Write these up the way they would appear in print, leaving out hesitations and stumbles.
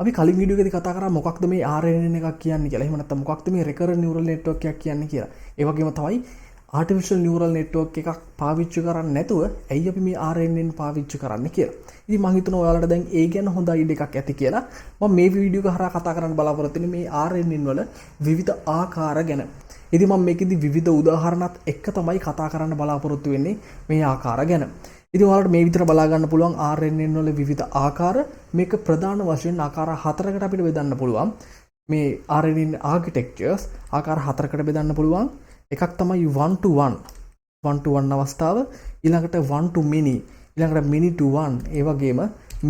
අපි කලින් වීඩියෝ එකේදී කතා කරා මොකක්ද මේ RNN එකක් කියන්නේ කියලා. එහෙම නැත්නම් මොකක්ද මේ recurrent neural network එකක් කියන්නේ කියලා. ඒ වගේම තමයි artificial neural network එකක් පාවිච්චි කරන්නේ නැතුව ඇයි අපි මේ RNN පාවිච්චි කරන්නේ කියලා. ඉතින් මම හිතනවා ඔයාලට දැන් ඒ ගැන හොඳ අයිඩියා එකක් ඇති කියලා. මම මේ වීඩියෝ එක හරහා කතා කරන්න බලාපොරොත්තු වෙන්නේ මේ RNN වල විවිධ ආකාර ගැන. ඉතින් මම මේකෙදි විවිධ උදාහරණත් එක්ක තමයි කතා කරන්න බලාපොරොත්තු වෙන්නේ මේ ආකාර ගැන. ඉතින් ඔයාලට මේ විතර බලා ගන්න පුළුවන් RNN වල විවිධ ආකාර. මේක ප්‍රධාන වශයෙන් ආකාර හතරකට අපිට බෙදන්න පුළුවන්. මේ RNN architectures ආකාර හතරකට බෙදන්න පුළුවන්. එකක් තමයි one to one අවස්ථාව, ඊළඟට one to many, ඊළඟට many to one, ඒ වගේම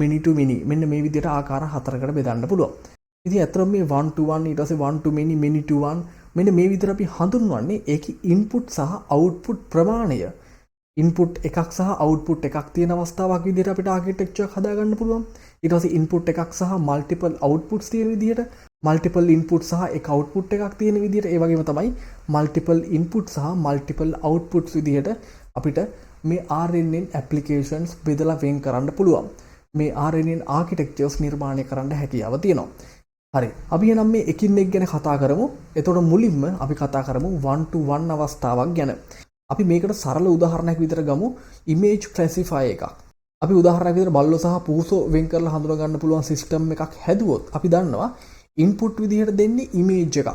many to many. මෙන්න මේ විදිහට ආකාර හතරකට බෙදන්න පුළුවන්. ඉතින් අතරම මේ one to one, ඊට පස්සේ one to many, many to one, මෙන්න මේ විදිහට අපි හඳුන්වන්නේ ඒකේ input සහ output ප්‍රමාණය. ඉන්පුට් එකක් සහ අවුට්පුට් එකක් තියෙන අවස්ථාවක් විදිහට අපිට ආකිටෙක්චර් එක හදා ගන්න පුළුවන්. ඊට පස්සේ ඉන්පුට් එකක් සහ මල්ටිපල් අවුට්පුට්ස් තියෙන විදිහට, මල්ටිපල් ඉන්පුට් සහ එක අවුට්පුට් එකක් තියෙන විදිහට, ඒ වගේම තමයි මල්ටිපල් ඉන්පුට් සහ මල්ටිපල් අවුට්පුට්ස් විදිහට අපිට මේ RNN ඇප්ලිකේෂන්ස් බෙදලා වෙන් කරන්න පුළුවන්. මේ RNN ආකිටෙක්චර්ස් නිර්මාණය කරන්න හැකියාව තියෙනවා. හරි. අපි එහෙනම් මේ එකින් එක ගැන කතා කරමු. එතකොට මුලින්ම අපි කතා කරමු one to one අවස්ථාවක් ගැන. අපි මේකට සරල උදාහරණයක් විතර ගමු image classifier එකක්. අපි උදාහරණයක් විතර බල්ලෝ සහ පූසෝ වෙන් කරලා හඳුනා ගන්න පුළුවන් සිස්ටම් එකක් හැදුවොත් අපි දන්නවා input විදිහට දෙන්නේ image එකක්.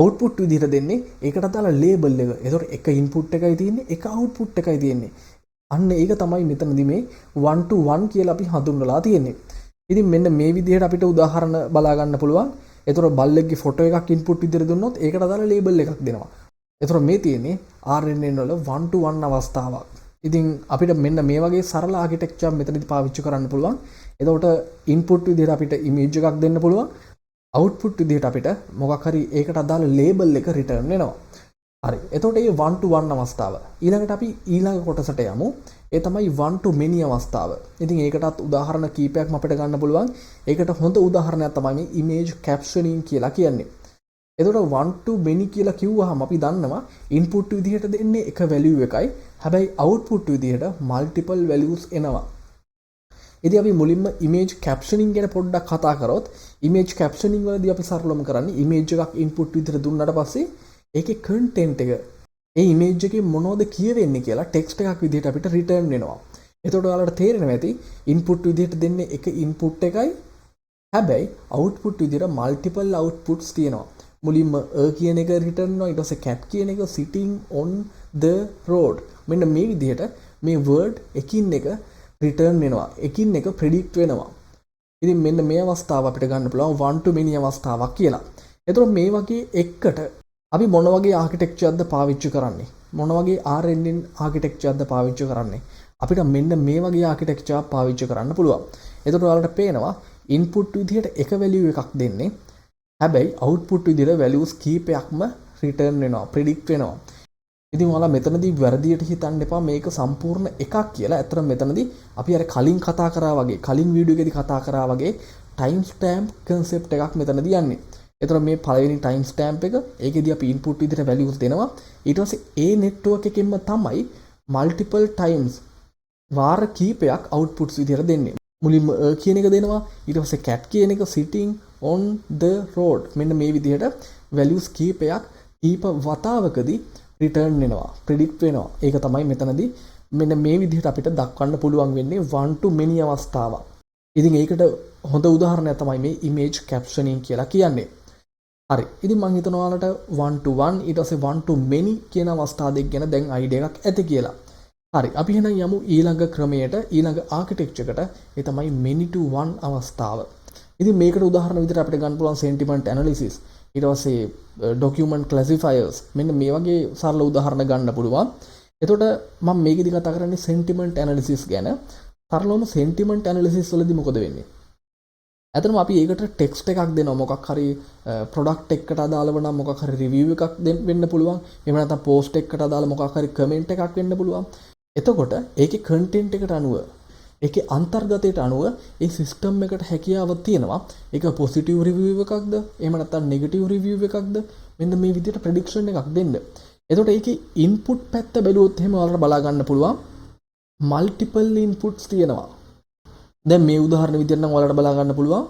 output විදිහට දෙන්නේ ඒකට දාලා label එක. ඒතකොට එක input එකයි තියෙන්නේ, එක output එකයි තියෙන්නේ. අන්න ඒක තමයි මෙතනදී මේ one to one කියලා අපි හඳුන්වලා තියෙන්නේ. ඉතින් මෙන්න මේ විදිහට අපිට උදාහරණ බලා ගන්න පුළුවන්. ඒතකොට බල්ලෙක්ගේ ෆොටෝ එකක් input විදිහට දුන්නොත් ඒකට දාලා label එකක් දෙනවා. එතකොට මේ තියෙන්නේ RNN වල one to one අවස්ථාවක්. ඉතින් අපිට මෙන්න මේ වගේ සරල ආකිටෙක්චර් මෙතනදී පාවිච්චි කරන්න පුළුවන්. එතකොට ඉන්පුට් විදිහට අපිට ඉමේජ් එකක් දෙන්න පුළුවන්. අවුට්පුට් විදිහට අපිට මොකක් හරි ඒකට අදාළ ලේබල් එක රිටර්න් වෙනවා. හරි. එතකොට මේ one to one අවස්ථාව. ඊළඟට අපි ඊළඟ කොටසට යමු. ඒ තමයි one to many අවස්ථාව. ඉතින් ඒකටත් උදාහරණ කීපයක්ම අපිට ගන්න පුළුවන්. ඒකට හොඳ උදාහරණයක් තමයි මේ image captioning කියලා කියන්නේ. එතකොට one to many කියලා කිව්වහම අපි දන්නවා input විදිහට දෙන්නේ එක value එකයි. හැබැයි output විදිහට multiple values එනවා. ඉතින් අපි මුලින්ම image captioning ගැන පොඩ්ඩක් කතා කරොත් image captioning වලදී අපි සරලවම කරන්නේ image එකක් input විදිහට දුන්නාට පස්සේ ඒකේ content එක ඒ image එකේ මොනවද කියවෙන්නේ කියලා text එකක් විදිහට අපිට return වෙනවා. එතකොට ඔයාලට තේරෙනවා ඇති input විදිහට දෙන්නේ එක input එකයි. හැබැයි output විදිහට multiple outputs තියෙනවා. මුලින්ම කියන එක රිටර්න් වෙනවා, ඊට පස්සේ cat කියන එක sitting on the road. මෙන්න මේ විදිහට මේ word එකින් එක රිටර්න් වෙනවා, එකින් එක predict වෙනවා. ඉතින් මෙන්න මේ අවස්ථාව අපිට ගන්න පුළුවන් one to many අවස්ථාවක් කියලා. එතකොට මේ වගේ එකට අපි මොන වගේ ආකිටෙක්චර්ද පාවිච්චි කරන්නේ? මොන වගේ RNN ආකිටෙක්චර්ද පාවිච්චි කරන්නේ? අපිට මෙන්න මේ වගේ ආකිටෙක්චර් පාවිච්චි කරන්න පුළුවන්. එතකොට ඔයාලට පේනවා input විදිහට එක value එකක් දෙන්නේ. හැබැයි output විදිහට values කීපයක්ම return වෙනවා, predict වෙනවා. ඉතින් ඔයාලා මෙතනදී වැරදියට හිතන්න එපා මේක සම්පූර්ණ එකක් කියලා. ඇත්තටම මෙතනදී අපි අර කලින් කතා කරා වගේ, කලින් වීඩියෝ එකේදී කතා කරා වගේ time stamp concept එකක් මෙතනදී යන්නේ. එතකොට මේ පළවෙනි time stamp එක ඒකෙදී අපි input විදිහට values දෙනවා. ඊට පස්සේ ඒ network එකෙන්ම තමයි multiple times වාර කීපයක් outputs විදිහට දෙන්නේ. මුලින්ම කියන එක දෙනවා, ඊට පස්සේ cat කියන එක sitting on the road. මෙන්න මේ විදිහට values කීපයක් කීප වතාවකදී return වෙනවා, predict වෙනවා. ඒක තමයි මෙතනදී මෙන්න මේ විදිහට අපිට දක්වන්න පුළුවන් වෙන්නේ one to many අවස්ථාවක්. ඉතින් ඒකට හොඳ උදාහරණයක් තමයි මේ image captioning කියලා කියන්නේ. හරි. ඉතින් මම හිතනවා ඔයාලට one to one ඊට පස්සේ one to many කියන අවස්ථා දෙක ගැන දැන් idea එකක් ඇති කියලා. හරි. අපි එහෙනම් යමු ඊළඟ ක්‍රමයට, ඊළඟ ආකිටෙක්චර් එකට. ඒ තමයි many to one අවස්ථාව. ඉතින් මේකට උදාහරණ විදිහට අපිට ගන්න පුළුවන් sentiment analysis, ඊට පස්සේ document classifiers. මෙන්න මේ වගේ සරල උදාහරණ ගන්න පුළුවන්. එතකොට මම මේකෙදි කතා කරන්නේ sentiment analysis ගැන. සරලවම sentiment analysis වලදී මොකද වෙන්නේ? ඇත්තටම අපි ඒකට text එකක් දෙනවා. මොකක් හරි product එකකට අදාළව නම් මොකක් හරි review එකක් වෙන්න පුළුවන්. එහෙම නැත්නම් post එකකට අදාළ මොකක් හරි comment එකක් වෙන්න පුළුවන්. එතකොට ඒකේ content එකට අනුව, ඒකේ අන්තර්ගතයට අනුව ඒ සිස්ටම් එකට හැකියාව තියෙනවා. ඒක පොසිටිව් රිවිව් එකක්ද, එහෙම නැත්නම් නෙගටිව් රිවිව් එකක්ද, මෙන්න මේ විදිහට ප්‍රෙඩික්ෂන් එකක් දෙන්න. එතකොට ඒකේ ඉන්පුට් පැත්ත බැලුවොත් එහෙම ඔයාලට බලා ගන්න පුළුවන් මල්ටිපල් ඉන්පුට්ස් තියෙනවා. දැන් මේ උදාහරණ විදිහට නම් ඔයාලට බලා ගන්න පුළුවන්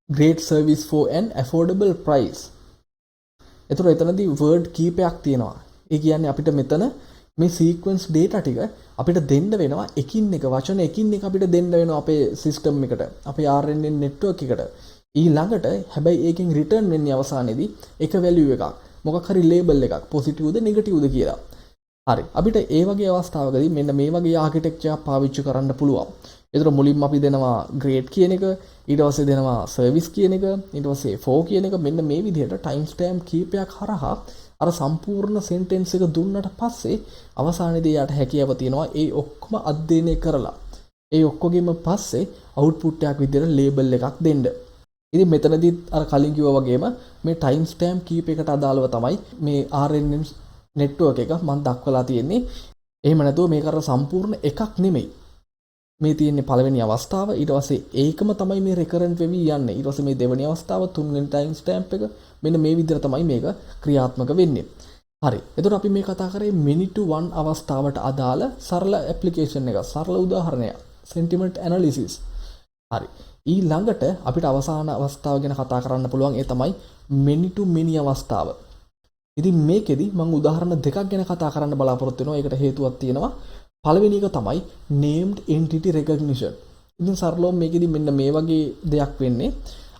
great service for an affordable price. එතකොට එතනදී word කීපයක් තියෙනවා. ඒ කියන්නේ අපිට මෙතන මේ sequence data ටික අපිට දෙන්න වෙනවා එකින් එක වචන එකින් එක අපිට දෙන්න වෙනවා අපේ system එකට, අපේ RNN network එකට. ඊළඟට හැබැයි ඒකෙන් return වෙන්නේ අවසානයේදී එක value එකක්. මොකක් හරි label එකක් positive ද negative ද කියලා. හරි. අපිට ඒ වගේ අවස්ථාවකදී මෙන්න මේ වගේ architecture එකක් පාවිච්චි කරන්න පුළුවන්. ඒතර මුලින්ම අපි දෙනවා grade කියන එක, ඊට පස්සේ දෙනවා service කියන එක, ඊට පස්සේ for කියන එක. මෙන්න මේ විදිහට time stamp කීපයක් හරහා අර සම්පූර්ණ sentence එක දුන්නට පස්සේ අවසානයේදී යාට හැකියාව තියෙනවා ඒ ඔක්කොම අධ්‍යයනය කරලා ඒ ඔක්කොගෙම පස්සේ output එකක් විදිහට label එකක් දෙන්න. ඉතින් මෙතනදී අර කලින් කිව්වා වගේම මේ time stamp කීපයකට අදාළව තමයි මේ RNN network එක මම දක්වලා තියෙන්නේ. එහෙම නැතුව මේක අර සම්පූර්ණ එකක් නෙමෙයි. මේ තියෙන්නේ පළවෙනි අවස්ථාව, ඊට පස්සේ ඒකම තමයි මේ recurrent වෙවි යන්නේ. ඊට පස්සේ මේ දෙවෙනි අවස්ථාව, තුන්වෙනි time stamp එක. මෙන්න මේ විදිහට තමයි මේක ක්‍රියාත්මක වෙන්නේ. හරි. එතකොට අපි මේ කතා කරේ many to one අවස්ථාවට අදාළ සරල application එක, සරල උදාහරණයක්. sentiment analysis. හරි. ඊළඟට අපිට අවසාන අවස්ථාව ගැන කතා කරන්න පුළුවන්. ඒ තමයි many to many අවස්ථාව. ඉතින් මේකෙදි මම උදාහරණ දෙකක් ගැන කතා කරන්න බලාපොරොත්තු වෙනවා. ඒකට හේතුවක් තියෙනවා. පළවෙනි එක තමයි named entity recognition. ඉතින් සරලවම මේකෙදි මෙන්න මේ වගේ දෙයක් වෙන්නේ.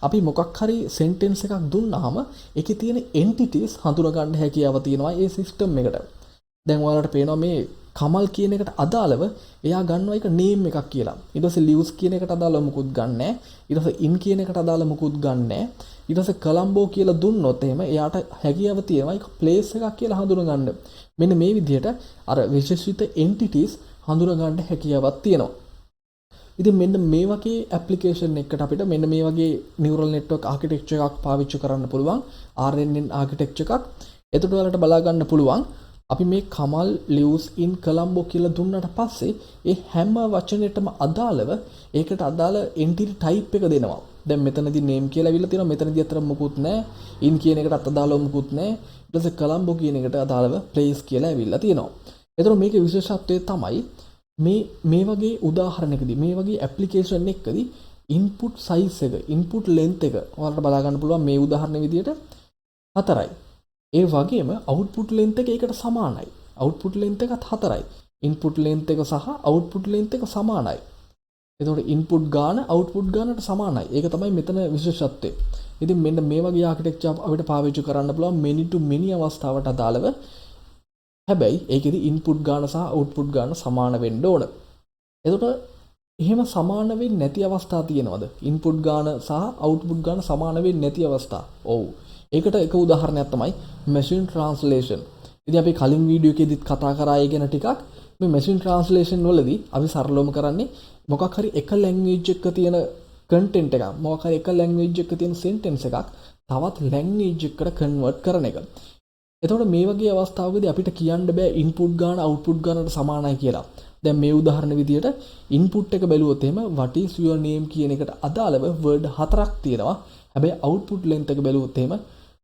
අපි මොකක් හරි sentence එකක් දුන්නාම ඒකේ තියෙන entities හඳුනා ගන්න හැකියාව තියෙනවා ඒ system එකට. දැන් ඔයාලට පේනවා මේ කමල් කියන එකට අදාළව එයා ගන්නවා එක name එකක් කියලා. ඊට පස්සේ lives කියන එකට අදාළව මුකුත් ගන්නෑ. ඊට පස්සේ in කියන එකට අදාළව මුකුත් ගන්නෑ. ඊට පස්සේ colombo කියලා දුන්නොත් එහෙම එයාට හැකියාව තියෙනවා ඒක place එකක් කියලා හඳුනා ගන්න. මෙන්න මේ විදිහට අර විශේෂිත entities හඳුනා ගන්න හැකියාවක් තියෙනවා. ඉතින් මෙන්න මේ වගේ application එකකට අපිට මෙන්න මේ වගේ neural network architecture එකක් පාවිච්චි කරන්න පුළුවන්. RNN architecture එකක්. එතකොට ඔයාලට බලා ගන්න පුළුවන් අපි මේ කමල් lives in colombo කියලා දුන්නාට පස්සේ ඒ හැම වචනෙටම අදාළව ඒකට අදාළ entity type එක දෙනවා. දැන් මෙතනදී name කියලා අවිල්ල තියෙනවා. මෙතනදී අතර මොකුත් නැහැ. in කියන එකට අදාළව මොකුත් නැහැ. ඊට පස්සේ colombo කියන එකට අදාළව place කියලා අවිල්ල තියෙනවා. එතකොට මේකේ විශේෂත්වය තමයි මේ වගේ උදාහරණයකදී මේ වගේ ඇප්ලිකේෂන් එකකදී input size එක input length එක ඔයාලට බලා ගන්න පුළුවන් මේ උදාහරණ විදියට 4යි. ඒ වගේම output length එක ඒකට සමානයි. output length එකත් 4යි. input length එක සහ output length එක සමානයි. එතකොට input ගාන output ගානට සමානයි. ඒක තමයි මෙතන විශේෂත්වය. ඉතින් මෙන්න මේ වගේ ආකිටෙක්චර් අපිට පාවිච්චි කරන්න පුළුවන් many to many අවස්ථාවට අදාළව. හැබැයි ඒකෙදි input ගාන සහ output ගාන සමාන වෙන්න ඕන. එතකොට එහෙම සමාන වෙන්නේ නැති අවස්ථා තියෙනවද? input ගාන සහ output ගාන සමාන වෙන්නේ නැති අවස්ථා. ඔව්. ඒකට එක උදාහරණයක් තමයි machine translation. ඉතින් අපි කලින් වීඩියෝ එකේදීත් කතා කරා ඒ ගැන ටිකක්. මේ machine translation වලදී අපි සරලවම කරන්නේ මොකක් හරි එක language එකක තියෙන content එකක්, මොකක් හරි එක language එකක තියෙන sentence එකක් තවත් language එකකට convert කරන එක. එතකොට මේ වගේ අවස්ථාවකදී අපිට කියන්න බෑ input ගාන output ගානට සමානයි කියලා. දැන් මේ උදාහරණ විදියට input එක බැලුවොත් එහෙම what is your name කියන එකට අදාළව word 4ක් තියෙනවා. හැබැයි output length එක බැලුවොත් එහෙම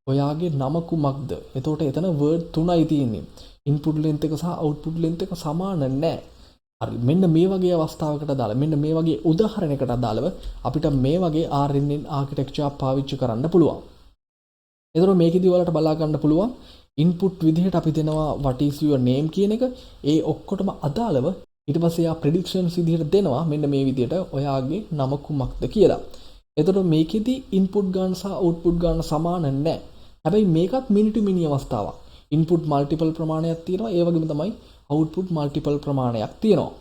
ඔයාගේ නම කුමක්ද? එතකොට එතන word 3යි තියෙන්නේ. input length එක සහ output length එක සමාන නැහැ. හරි. මෙන්න මේ වගේ අවස්ථාවකට අදාළ මෙන්න මේ වගේ උදාහරණයකට අදාළව අපිට මේ වගේ RNN architecture පාවිච්චි කරන්න පුළුවන්. එතකොට මේකෙදි ඔයාලට බලා ගන්න පුළුවන් input විදිහට අපි දෙනවා what is your name කියන එක. ඒ ඔක්කොටම අදාළව ඊට පස්සේ ආ predictions විදිහට දෙනවා මෙන්න මේ විදිහට ඔයාගේ නම කුමක්ද කියලා. එතකොට මේකෙදි input ගාන සහ output ගාන සමාන නැහැ. හැබැයි මේකත් many to many අවස්ථාවක්. input multiple ප්‍රමාණයක් තියෙනවා. ඒ වගේම තමයි output multiple ප්‍රමාණයක් තියෙනවා.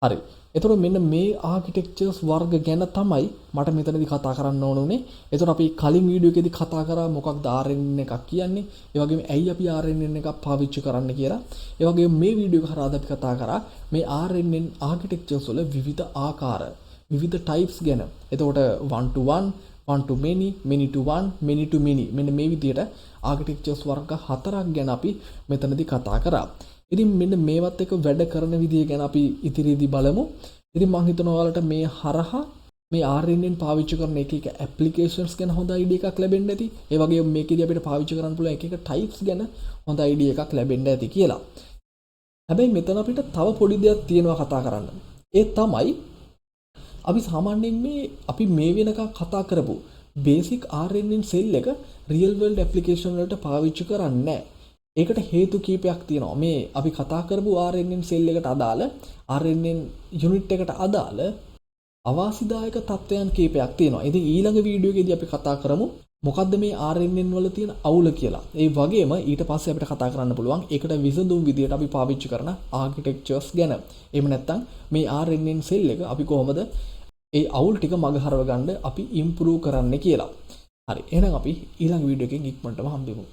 හරි. එතකොට මෙන්න මේ ආකිටෙක්චර්ස් වර්ග ගැන තමයි මට මෙතනදී කතා කරන්න ඕන උනේ. එතකොට අපි කලින් වීඩියෝ එකේදී කතා කරා මොකක්ද RNN එකක් කියන්නේ. ඒ වගේම ඇයි අපි RNN එකක් පාවිච්චි කරන්න කියලා. ඒ වගේම මේ වීඩියෝ එක හරහා අපි කතා කරා මේ RNN ආකිටෙක්චර්ස් වල විවිධ ආකාර, විවිධ types ගැන. එතකොට one to one, one to many, many to one, many to many. මෙන්න මේ විදිහට ආකිටෙක්චර්ස් වර්ග 4ක් ගැන අපි මෙතනදී කතා කරා. ඉතින් මෙන්න මේවත් එක වැඩ කරන විදිය ගැන අපි ඉදිරියේදී බලමු. ඉතින් මම හිතනවා ඔයාලට මේ හරහා මේ RNN පාවිච්චි කරන එක ඇප්ලිකේෂන්ස් ගැන හොඳ අයිඩියා එකක් ලැබෙන්න ඇති. ඒ වගේම මේකෙදී අපිට පාවිච්චි කරන්න පුළුවන් එක types ගැන හොඳ අයිඩියා එකක් ලැබෙන්න ඇති කියලා. හැබැයි මෙතන අපිට තව පොඩි දෙයක් තියෙනවා කතා කරන්න. ඒ තමයි අපි සාමාන්‍යයෙන් අපි මේ වෙනකන් කතා කරපු බේසික් RNN සෙල් එක රියල් වර්ල්ඩ් ඇප්ලිකේෂන් වලට පාවිච්චි කරන්නේ නැහැ. ඒකට හේතු කීපයක් තියෙනවා. මේ අපි කතා කරපු RNN සෙල් එකට අදාළ RNN යුනිට් එකට අදාළ අවාසිදායක තත්ත්වයන් කීපයක් තියෙනවා. ඉතින් ඊළඟ වීඩියෝ එකේදී අපි කතා කරමු මොකද්ද මේ RNN වල තියෙන අවුල කියලා. ඒ වගේම ඊට පස්සේ අපිට කතා කරන්න පුළුවන් ඒකට විසඳුම් විදියට අපි පාවිච්චි කරන ආකිටෙක්චර්ස් ගැන. එහෙම නැත්නම් මේ RNN සෙල් එක අපි කොහොමද ඒ අවුල් ටික මගහරව ගන්න අපි ඉම්ප්‍රූව් කරන්න කියලා. හරි. එහෙනම් අපි ඊළඟ වීඩියෝ එකෙන් ඉක්මනටම හම්බෙමු.